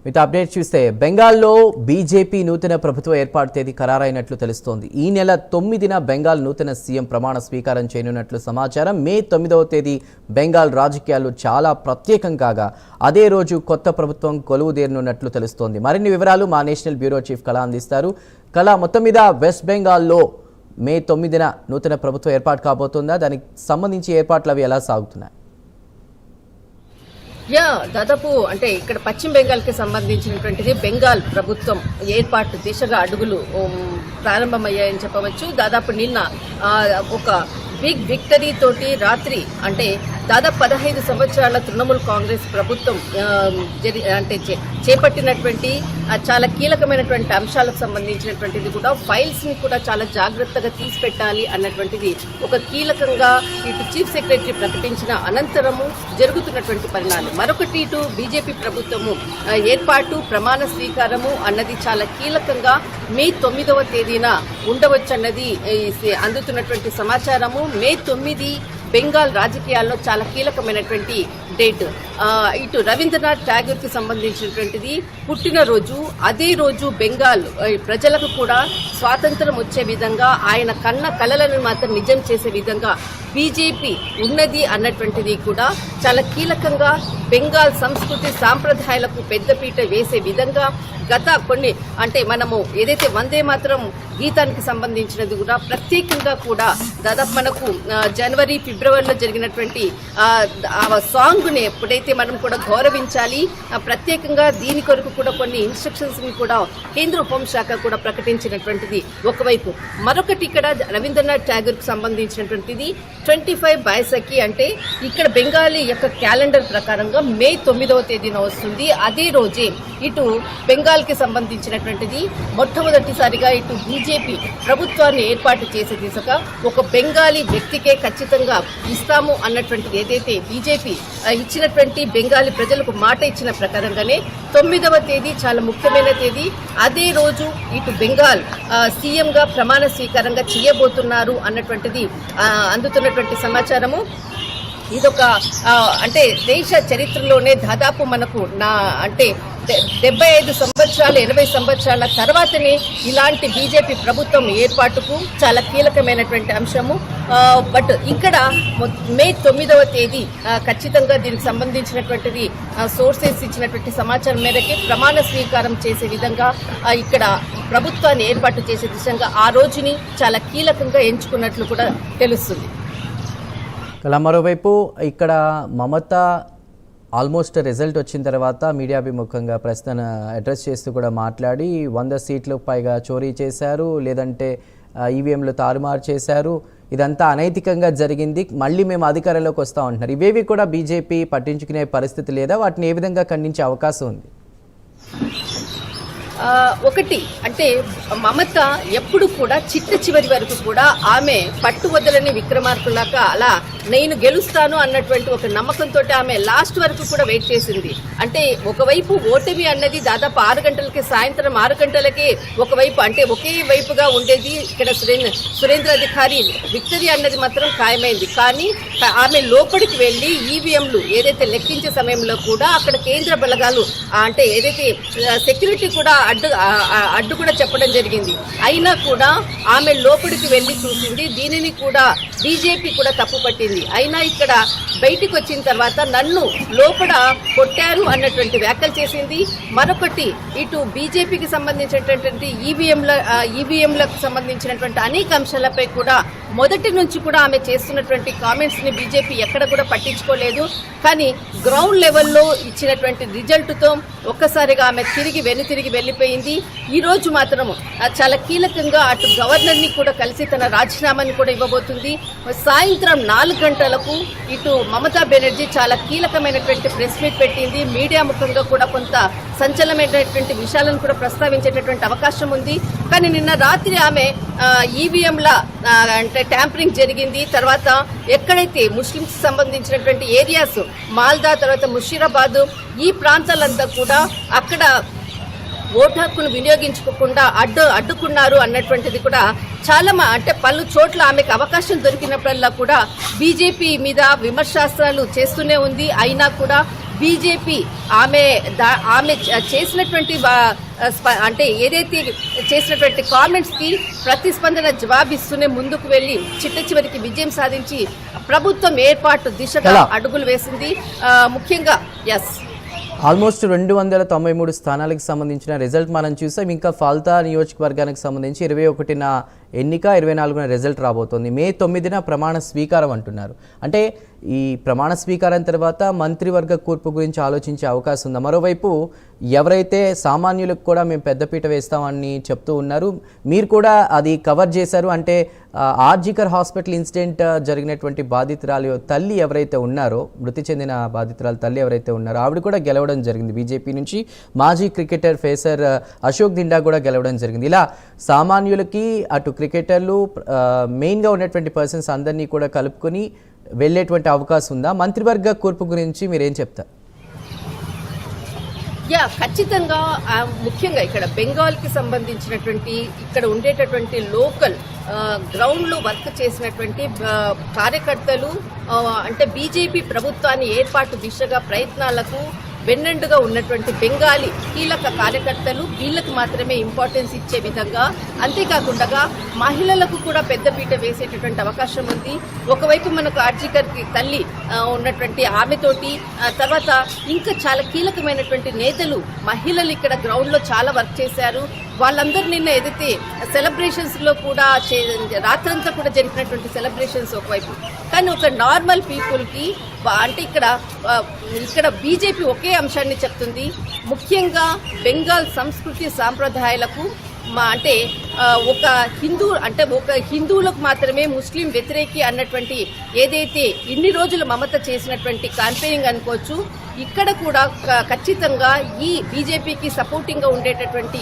మీతో అప్డేట్ చూస్తే బెంగాల్లో బీజేపీ నూతన ప్రభుత్వ ఏర్పాటు తేదీ ఖరారైనట్లు తెలుస్తోంది. ఈ నెల 9న బెంగాల్ నూతన సీఎం ప్రమాణ స్వీకారం చేయనున్నట్లు సమాచారం. మే 9వ తేదీ బెంగాల్ రాజకీయాలు చాలా ప్రత్యేకం కాగా అదే రోజు కొత్త ప్రభుత్వం కొలువుదేరనున్నట్లు తెలుస్తోంది. మరిన్ని వివరాలు మా నేషనల్ బ్యూరో చీఫ్ కళ అందిస్తారు. కళ, మొత్తం మీద వెస్ట్ బెంగాల్లో మే 9న నూతన ప్రభుత్వం ఏర్పాటు కాబోతుందా? దానికి సంబంధించి ఏర్పాట్లు అవి ఎలా సాగుతున్నాయి? దాదాపు అంటే ఇక్కడ పశ్చిమ బెంగాల్ కి సంబంధించినటువంటిది బెంగాల్ ప్రభుత్వం ఏర్పాటు దిశగా అడుగులు ప్రారంభమయ్యాయని చెప్పవచ్చు. దాదాపు నిన్న ఒక బిగ్ విక్టరీ తోటి రాత్రి అంటే దాదాపు 15 సంవత్సరాల తృణమూల్ కాంగ్రెస్ ప్రభుత్వం చేపట్టినటువంటి చాలా కీలకమైనటువంటి అంశాలకు సంబంధించినటువంటిది కూడా ఫైల్స్ ని కూడా చాలా జాగ్రత్తగా తీసి పెట్టాలి అన్నటువంటిది ఒక కీలకంగా ఇటు చీఫ్ సెక్రటరీ ప్రకటించిన అనంతరము జరుగుతున్నటువంటి పరిణామాలు. మరొకటి ఇటు బీజేపీ ప్రభుత్వము ఏర్పాటు ప్రమాణ స్వీకారము అన్నది చాలా కీలకంగా మే 9వ తేదీన ఉండవచ్చన్నది అందుతున్నటువంటి సమాచారము. మే 9 బెంగాల్ రాజకీయాల్లో చాలా కీలకమైనటువంటి డేట్. ఇటు రవీంద్రనాథ్ ఠాగూర్ కి సంబంధించినటువంటిది పుట్టినరోజు. అదే రోజు బెంగాల్ ప్రజలకు కూడా స్వాతంత్రం వచ్చే విధంగా ఆయన కన్న కలలను మాత్రం నిజం చేసే విధంగా బీజేపీ ఉన్నది అన్నటువంటిది కూడా చాలా కీలకంగా బెంగాల్ సంస్కృతి సాంప్రదాయాలకు పెద్దపీట వేసే విధంగా గత కొన్ని అంటే మనము ఏదైతే వందే మాత్రం గీతానికి సంబంధించినది కూడా ప్రత్యేకంగా కూడా దాదాపు మనకు జనవరి ఫిబ్రవరిలో జరిగినటువంటి సాంగ్ ని ఎప్పుడైతే మనం కూడా గౌరవించాలి, ప్రత్యేకంగా దీని కొరకు కూడా కొన్ని ఇన్స్ట్రక్షన్స్ ని కూడా కేంద్ర హోంశాఖ కూడా ప్రకటించినటువంటిది ఒకవైపు. మరొకటి ఇక్కడ రవీంద్రనాథ్ ఠాగూర్ కు సంబంధించినటువంటిది 25 బైసకి అంటే ఇక్కడ బెంగాలీ యొక్క క్యాలెండర్ ప్రకారంగా మే 9వ తేదీన వస్తుంది. అదే రోజే ఇటు బెంగాల్ కి సంబంధించినటువంటిది మొట్టమొదటిసారిగా ఇటు బీజేపీ ప్రభుత్వాన్ని ఏర్పాటు చేసే దిశగా ఒక బెంగాలీ వ్యక్తికే ఖచ్చితంగా ఇస్తాము అన్నటువంటిది ఏదైతే బీజేపీ ఇచ్చినటువంటి బెంగాలీ ప్రజలకు మాట ఇచ్చిన ప్రకారంగానే 9వ తేదీ చాలా ముఖ్యమైన తేదీ. అదే రోజు ఇటు బెంగాల్ సీఎంగా ప్రమాణ స్వీకారంగా చేయబోతున్నారు అన్నటువంటిది అందుతున్నటువంటి సమాచారము. ఇదొక అంటే దేశ చరిత్రలోనే దాదాపు మనకు అంటే 75 సంవత్సరాలు 80 సంవత్సరాల తర్వాతనే ఇలాంటి బీజేపీ ప్రభుత్వం ఏర్పాటుకు చాలా కీలకమైనటువంటి అంశము. బట్ ఇక్కడ మే 9వ తేదీ ఖచ్చితంగా దీనికి సంబంధించినటువంటిది సోర్సెస్ ఇచ్చినటువంటి సమాచారం మేరకి ప్రమాణ స్వీకారం చేసే విధంగా ఇక్కడ ప్రభుత్వాన్ని ఏర్పాటు చేసే దిశగా ఆ రోజుని చాలా కీలకంగా ఎంచుకున్నట్లు కూడా తెలుస్తుంది. మరోవైపు ఇక్కడ మమత ఆల్మోస్ట్ రిజల్ట్ వచ్చిన తర్వాత మీడియాభిముఖంగా ప్రశ్న అడ్రస్ చేస్తూ కూడా మాట్లాడి 100 సీట్లకు పైగా చోరీ చేశారు, లేదంటే ఈవీఎంలు తారుమారు చేశారు, ఇదంతా అనైతికంగా జరిగింది, మళ్ళీ మేము అధికారంలోకి వస్తాం అంటున్నారు. ఇవేవి కూడా బీజేపీ పట్టించుకునే పరిస్థితి లేదా? వాటిని ఏ విధంగా ఖండించే అవకాశం ఉంది? ఒకటి అంటే మమత ఎప్పుడు కూడా చిట్ట చివరి వరకు కూడా ఆమె పట్టు వదలని విక్రమార్కులాగా అలా నేను గెలుస్తాను అన్నటువంటి ఒక నమ్మకంతో ఆమె లాస్ట్ వరకు కూడా వెయిట్ చేసింది. అంటే ఒకవైపు ఓటమి అన్నది దాదాపు 6 గంటలకి సాయంత్రం 6 గంటలకే ఒకవైపు అంటే ఒకే వైపుగా ఉండేది. ఇక్కడ సురేంద్ర అధికారి విక్టరీ అన్నది మాత్రం ఖాయమైంది. కానీ ఆమె లోపలికి వెళ్లి ఈవీఎంలు ఏదైతే లెక్కించే సమయంలో కూడా అక్కడ కేంద్ర బలగాలు అంటే ఏదైతే సెక్యూరిటీ కూడా అడ్డు కూడా చెప్పడం జరిగింది. అయినా కూడా ఆమె లోపలికి వెళ్లి చూసింది. దీనిని కూడా బీజేపీ కూడా తప్పు పట్టింది. అయినా ఇక్కడ బయటికి వచ్చిన తర్వాత నన్ను లోపల కొట్టారు అన్నటువంటి వ్యాఖ్యలు చేసింది. మరొకటి ఇటు బీజేపీకి సంబంధించినటువంటి ఈవీఎంలకు సంబంధించినటువంటి అనేక అంశాలపై కూడా మొదటి నుంచి కూడా ఆమె చేస్తున్నటువంటి కామెంట్స్ ని బీజేపీ ఎక్కడ కూడా పట్టించుకోలేదు. కానీ గ్రౌండ్ లెవెల్లో ఇచ్చినటువంటి రిజల్ట్ తో ఒక్కసారిగా ఆమె తిరిగి వెళ్లిపోయింది. ఈ రోజు మాత్రం చాలా కీలకంగా అటు గవర్నర్ ని కూడా కలిసి తన రాజీనామాని కూడా ఇవ్వబోతుంది. సాయంత్రం 4 గంటలకు ఇటు మమతా బెనర్జీ చాలా కీలకమైనటువంటి ప్రెస్ మీట్ పెట్టింది. మీడియా ముఖంగా కూడా కొంత సంచలనమైనటువంటి విషయాలను కూడా ప్రస్తావించేటటువంటి అవకాశం ఉంది. కానీ నిన్న రాత్రి ఆమె ఈవీఎంల అంటే ట్యాంపరింగ్ జరిగింది. తర్వాత ఎక్కడైతే ముస్లింస్ సంబంధించినటువంటి ఏరియాస్ మాల్దా తర్వాత ముషీరాబాద్ ఈ ప్రాంతాలంతా కూడా అక్కడ ఓటు హక్కును వినియోగించుకోకుండా అడ్డుకున్నారు అన్నటువంటిది కూడా చాలా అంటే పలు చోట్ల ఆమెకు అవకాశం దొరికినప్పుడల్లా కూడా బీజేపీ మీద విమర్శాస్త్రాలు చేస్తూనే ఉంది. అయినా కూడా బీజేపీ ఆమె చేసినటువంటి అంటే ఏదైతే చేసినటువంటి కామెంట్స్ కి ప్రతిస్పందన జవాబిస్తూనే ముందుకు వెళ్లి చివరికి విజయం సాధించి ప్రభుత్వం ఏర్పాటు దిశగా అడుగులు వేసింది. ముఖ్యంగా ఆల్మోస్ట్ 293 స్థానాలకు సంబంధించిన రిజల్ట్ మనం చూసాం. ఇంకా ఫాల్తా నియోజకవర్గానికి సంబంధించి 21న ఎన్నిక, 24న రిజల్ట్ రాబోతోంది. మే 9న ప్రమాణ స్వీకారం అంటున్నారు. అంటే ఈ ప్రమాణ స్వీకారం తర్వాత మంత్రివర్గ కూర్పు గురించి ఆలోచించే అవకాశం ఉందా? మరోవైపు ఎవరైతే సామాన్యులకు కూడా మేము పెద్దపీట వేస్తామని చెప్తూ ఉన్నారు, మీరు కూడా అది కవర్ చేశారు. అంటే ఆర్జికర్ హాస్పిటల్ ఇన్సిడెంట్ జరిగినటువంటి బాధితురాలు తల్లి ఎవరైతే ఉన్నారో, మృతి చెందిన బాధితురాలు తల్లి ఎవరైతే ఉన్నారో ఆవిడ కూడా గెలవడం జరిగింది బీజేపీ నుంచి. మాజీ క్రికెటర్ ఫేసర్ అశోక్ దిండా కూడా గెలవడం జరిగింది. ఇలా సామాన్యులకి అటు క్రికెటర్లు మెయిన్గా ఉన్నటువంటి పర్సన్స్ అందరినీ కూడా కలుపుకొని వెళ్ళేటువంటి అవకాశం ఉందా? మంత్రివర్గ కూర్పు గురించి మీరేం చెప్తారు? ఖచ్చితంగా ముఖ్యంగా ఇక్కడ బెంగాల్కి సంబంధించినటువంటి ఇక్కడ ఉండేటటువంటి లోకల్ గ్రౌండ్లో వర్క్ చేసినటువంటి కార్యకర్తలు అంటే బీజేపీ ప్రభుత్వాన్ని ఏర్పాటు దిశగా ప్రయత్నాలకు వెన్నండుగా ఉన్నటువంటి బెంగాలీ కీలక కార్యకర్తలు వీళ్ళకి మాత్రమే ఇంపార్టెన్స్ ఇచ్చే విధంగా, అంతేకాకుండా మహిళలకు కూడా పెద్దపీట వేసేటటువంటి అవకాశం ఉంది. ఒకవైపు మనకు ఆర్జికర్కి తల్లి ఉన్నటువంటి ఆమెతోటి తర్వాత ఇంకా చాలా కీలకమైనటువంటి నేతలు మహిళలు ఇక్కడ గ్రౌండ్లో చాలా వర్క్ చేశారు. వాళ్ళందరూ నిన్న ఏదైతే సెలబ్రేషన్స్ లో కూడా రాత్రంతా కూడా జరిపినటువంటి సెలబ్రేషన్స్ ఒకవైపు, కానీ ఒక నార్మల్ పీపుల్ కి అంటే ఇక్కడ బీజేపీ ఒకే అంశాన్ని చెప్తుంది. ముఖ్యంగా బెంగాల్ సంస్కృతి సాంప్రదాయాలకు అంటే ఒక హిందువులకు మాత్రమే ముస్లిం వ్యతిరేకి అన్నటువంటి ఏదైతే ఇన్ని రోజులు మమత చేసినటువంటి క్యాంపెయినింగ్ అనుకోవచ్చు, ఇక్కడ కూడా ఖచ్చితంగా ఈ బీజేపీకి సపోర్టింగ్ గా ఉండేటటువంటి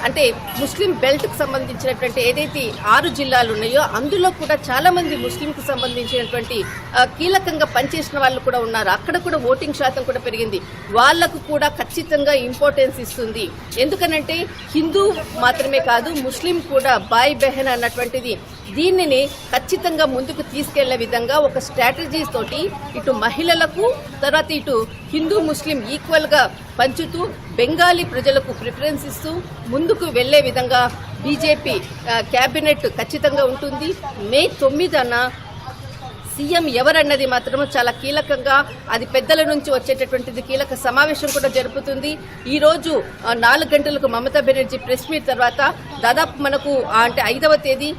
అంటే ముస్లిం బెల్ట్ కు సంబంధించినటువంటి ఏదైతే 6 జిల్లాలు ఉన్నాయో అందులో కూడా చాలా మంది ముస్లిం కు సంబంధించినటువంటి కీలకంగా పనిచేసిన వాళ్ళు కూడా ఉన్నారు. అక్కడ కూడా ఓటింగ్ శాతం కూడా పెరిగింది. వాళ్లకు కూడా ఖచ్చితంగా ఇంపార్టెన్స్ ఇస్తుంది. ఎందుకనంటే హిందూ మాత్రమే కాదు ముస్లిం కూడా బాయ్ బెహన్ అన్నటువంటిది దీనిని ఖచ్చితంగా ముందుకు తీసుకెళ్లే విధంగా ఒక స్ట్రాటజీ తోటి ఇటు మహిళలకు తర్వాత ఇటు హిందూ ముస్లిం ఈక్వల్ గా పంచుతూ బెంగాలీ ప్రజలకు ప్రిఫరెన్స్ ఇస్తూ ముందుకు వెళ్లే విధంగా బీజేపీ కేబినెట్ ఖచ్చితంగా ఉంటుంది. మే 9న సీఎం ఎవరన్నది మాత్రం చాలా కీలకంగా అది పెద్దల నుంచి వచ్చేటటువంటిది కీలక సమావేశం కూడా జరుపుతుంది. ఈ రోజు 4 గంటలకు మమతా బెనర్జీ ప్రెస్ మీట్ తర్వాత దాదాపు మనకు అంటే 5వ తేదీ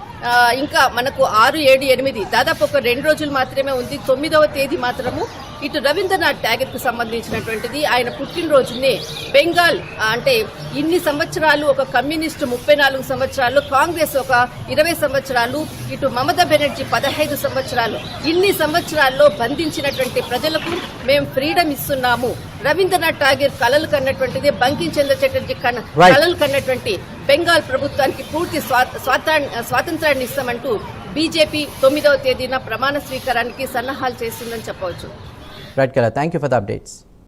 ఇంకా మనకు 6, 7, 8 దాదాపు ఒక 2 రోజులు మాత్రమే ఉంది. 9వ తేదీ మాత్రము ఇటు రవీంద్రనాథ్ ఠాగూర్ కు సంబంధించినటువంటిది ఆయన పుట్టినరోజునే బెంగాల్ అంటే ఇన్ని సంవత్సరాలు ఒక కమ్యూనిస్టు 34 సంవత్సరాలు, కాంగ్రెస్ ఒక 20 సంవత్సరాలు, ఇటు మమతా బెనర్జీ 15 సంవత్సరాలు, ఇన్ని సంవత్సరాల్లో బంధించినటువంటి ప్రజలకు మేము ఫ్రీడమ్ ఇస్తున్నాము. రవీంద్రనాథ్ ఠాగూర్ కలలు కన్నటువంటిది, బంకిం చంద్ర చటర్జీ కలలు కన్నటువంటి బెంగాల్ ప్రభుత్వానికి పూర్తి స్వాతంత్రాన్ని ఇస్తామంటూ బీజేపీ 9వ తేదీన ప్రమాణ స్వీకారానికి సన్నాహాలు చేస్తుందని చెప్పవచ్చు. రైట్ కలా, thank you for the updates.